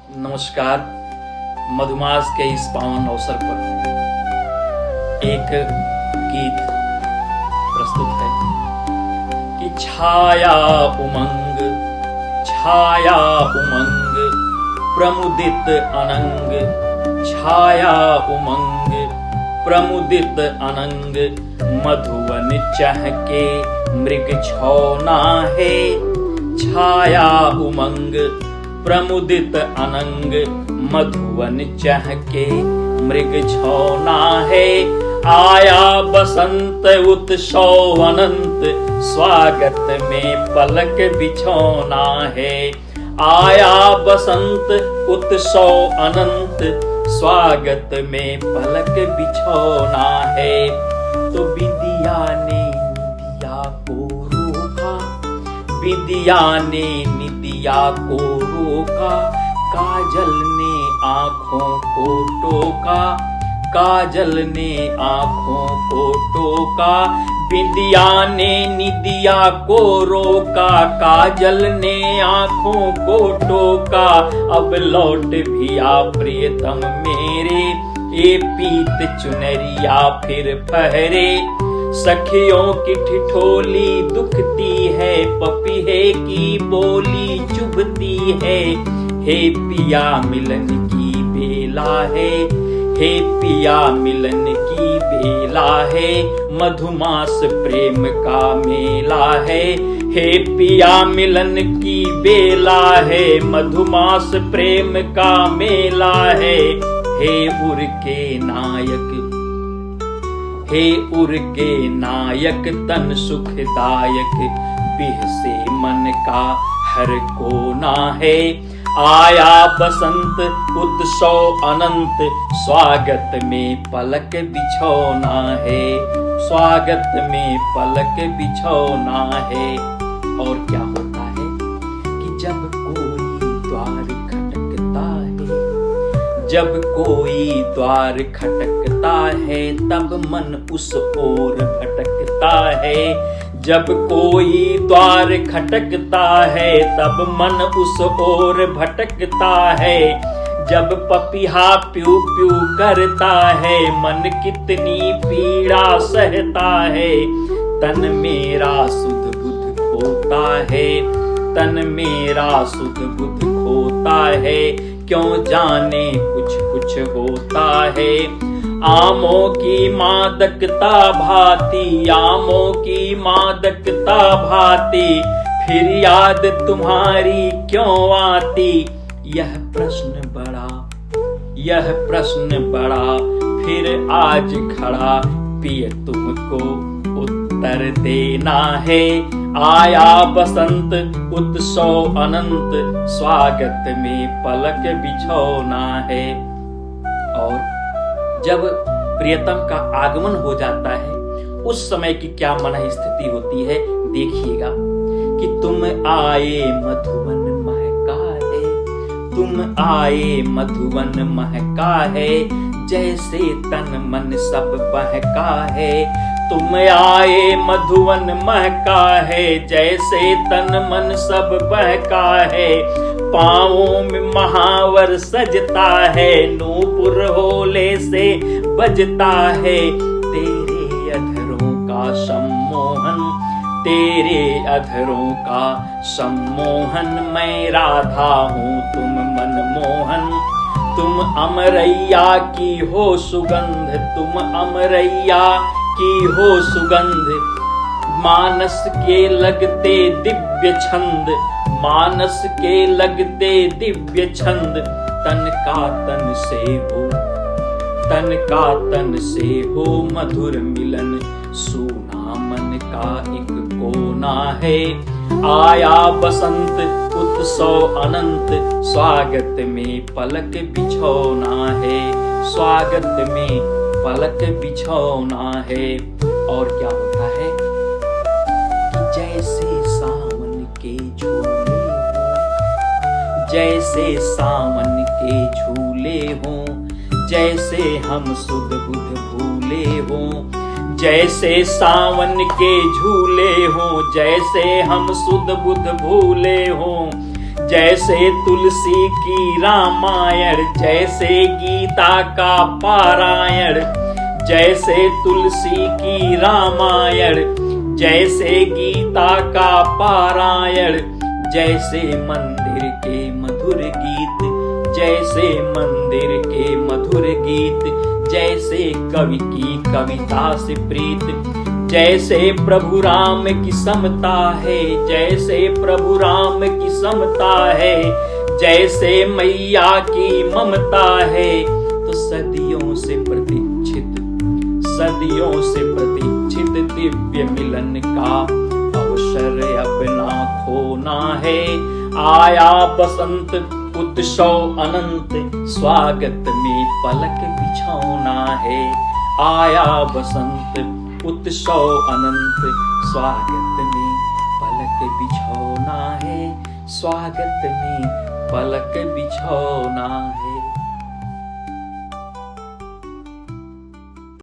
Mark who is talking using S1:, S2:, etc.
S1: नमस्कार। मधुमास के इस पावन अवसर पर एक गीत प्रस्तुत है कि छाया उमंग प्रमुदित अनंग, छाया उमंग प्रमुदित अनंग, मधुवन चहके मृग छौना है। छाया उमंग प्रमुदित अनंग, मधुवन चहके मृग छौना है। आया बसंत उत्सव अनंत, स्वागत में पलक बिछौना है। आया बसंत उत्सव अनंत, स्वागत में पलक बिछौना है। तो बिंदिया ने निदिया को रोका, बिंदिया ने निदिया को रोका, काजल ने आँखों को टोका, काजल ने आँखों को टोका। बिंदिया ने निदिया को रोका, काजल ने आँखों को टोका। अब लौट भी आ प्रियतम मेरे, ये पीत चुनरिया फिर फहरे। सखियों की ठिठोली दुखती है, पपीहे की बोली चुभती है। हे पिया मिलन की बेला है, हे पिया मिलन की बेला है। मधुमास प्रेम का मेला है, हे पिया मिलन की बेला है। मधुमास प्रेम का मेला है। हे उर के नायक, हे उर के नायक तन सुखदायक, बिह से मन का हर कोना है। आया बसंत उत्सव अनंत, स्वागत में पलक बिछौना है। स्वागत में पलक बिछौना है। और क्या होता है कि जब कोई द्वार खटकता है, जब कोई द्वार खटकता है, तब मन उस ओर भटकता है। जब कोई द्वार खटकता है, तब मन उस ओर भटकता है। जब पपीहा प्यू प्यू करता है, मन कितनी पीड़ा सहता है। तन मेरा सुध बुध खोता है, तन मेरा सुध बुध खोता है। क्यों जाने कुछ कुछ होता है। आमों की मादकता भाती, आमों की मादकता भाती, फिर याद तुम्हारी क्यों आती। यह प्रश्न बड़ा फिर आज खड़ा, पिय तुमको उत्तर देना है। आया बसंत उत्सव अनंत, स्वागत में पलक बिछौना है। और जब प्रियतम का आगमन हो जाता है, उस समय की क्या मन स्थिति होती है देखिएगा कि तुम आए मधुवन महका है, तुम आए मधुवन महका है, जैसे तन मन सब बहका है। तुम आए मधुवन महका है, जैसे तन मन सब बहका है। पाँवों में महावर सजता है, नूपुर होले से बजता है। तेरे अधरों का सम्मोहन, तेरे अधरों का सम्मोहन। मैं राधा हूँ तुम मनमोहन। तुम अमरैया की हो सुगंध, तुम अमरैया की हो सुगंध। मानस के लगते दिव्य छंद, मानस के लगते दिव्य छंद। तन का तन से हो, तन का तन से हो मधुर मिलन। सूना मन का एक कोना है। आया बसंत उत्सव अनंत, स्वागत में पलक बिछौना है। स्वागत में पलक बिछौना है। और क्या होता है कि जैसे सावन के झूले हो, जैसे सावन के झूले हो, जैसे हम सुध बुध भूले हो। जैसे सावन के झूले हो, जैसे हम सुध बुध भूले हो। जैसे तुलसी की रामायण, जैसे गीता का पारायण। जैसे तुलसी की रामायण, जैसे गीता का पारायण। जैसे मंदिर के मधुर गीत, जैसे मंदिर के मधुर गीत। जैसे कवि की कविता से प्रीत, जैसे प्रभु राम की समता है, जैसे प्रभु राम की समता है। जैसे मैया की ममता है। तो सदियों से प्रतीक्षित, सदियों से प्रतीक्षित दिव्य मिलन का अवसर अब ना खोना है। आया बसंत उत्सव अनंत, स्वागत में पलक बिछौना है। आया बसंत उत्सव अनंत, स्वागत में पलक बिछौना है। स्वागत में पलक बिछौना है।